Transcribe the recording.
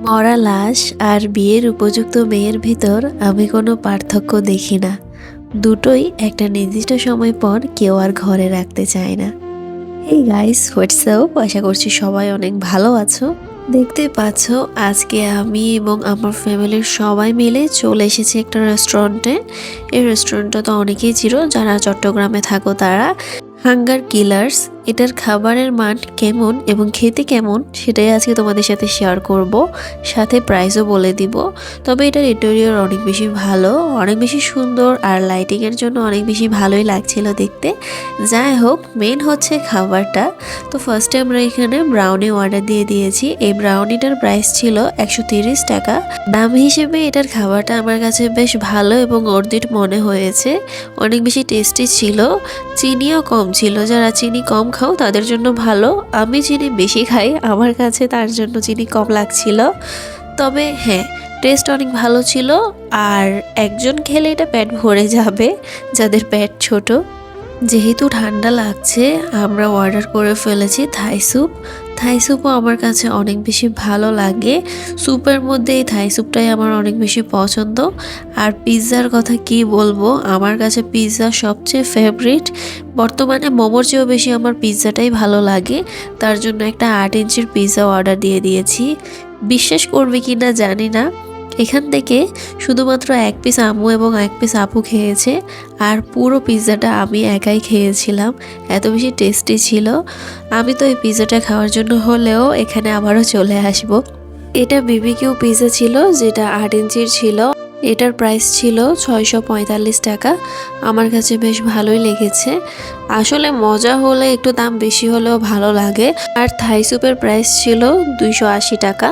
মরা লাশ আর বিয়ের উপযুক্ত মেয়ের ভিতর আমি কোনো পার্থক্য দেখি না। দুটোই একটা নির্দিষ্ট সময় পর কেউ আর ঘরে রাখতে চায় না। এই গাইস, হোয়াটসঅ্যাপ, আশা করছি সবাই অনেক ভালো আছো। দেখতে পাচ্ছ আজকে আমি এবং আমার ফ্যামিলির সবাই মিলে চলে এসেছি একটা রেস্টুরেন্টে। এই রেস্টুরেন্টটা তো অনেকেই চিনো, যারা চট্টগ্রামে থাকো তারা। Hunger killers. এটার খাবারের মান কেমন এবং খেতে কেমন সেটাই আজকে তোমাদের সাথে শেয়ার করব, সাথে প্রাইসও বলে দিব। তবে এটার ইন্টেরিয়র অনেক বেশি ভালো, অনেক বেশি সুন্দর, আর লাইটিংয়ের জন্য অনেক বেশি ভালোই লাগছিল দেখতে। যাই হোক, মেন হচ্ছে খাবারটা। তো ফার্স্টে আমরা এখানে ব্রাউনি অর্ডার দিয়ে দিয়েছি। এই ব্রাউনিটার প্রাইস ছিল 130 টাকা। দাম হিসেবে এটার খাবারটা আমার কাছে বেশ ভালো এবং অর্ধিট মনে হয়েছে। অনেক বেশি টেস্টি ছিল, চিনিও কম ছিল। যারা চিনি কম খাও তাদের জন্য ভালো, আমি চিনি বেশি খাই, আমার কাছে তার জন্য চিনি কম লাগছিল। তবে হ্যাঁ, টেস্ট অনেক ভালো ছিল। আর একজন খেলে এটা পেট ভরে যাবে, যাদের পেট ছোট। যেহেতু ঠান্ডা লাগছে, আমরা অর্ডার করে ফেলেছি থাই স্যুপ। থাই স্যুপও আমার কাছে অনেক বেশি ভালো লাগে। স্যুপের মধ্যে এই থাই স্যুপটাই আমার অনেক বেশি পছন্দ। আর পিৎজার কথা কি বলবো, আমার কাছে পিৎজা সবচেয়ে ফেভারিট। বর্তমানে মোমোর চেয়েও বেশি আমার পিৎজাটাই ভালো লাগে। তার জন্য একটা 8 ইঞ্চির পিৎজা অর্ডার দিয়ে দিয়েছি। বিশ্বাস করবে কি না জানি না, এখান থেকে শুধুমাত্র এক পিস আম্মু এবং এক পিস আপু খেয়েছে, আর পুরো পিৎজাটা আমি একাই খেয়েছিলাম। এত বেশি টেস্টি ছিল। আমি তো এই পিৎজাটা খাওয়ার জন্য হলেও এখানে আবারও চলে আসব। এটা বিবিকিউ পিৎজা ছিল, যেটা 8 ইঞ্চির ছিল। এটার প্রাইস ছিল 645 টাকা। আমার কাছে বেশ ভালোই লেগেছে। আসলে মজা হলে একটু দাম বেশি হলেও ভালো লাগে। আর থাই স্যুপের প্রাইস ছিল 280 টাকা।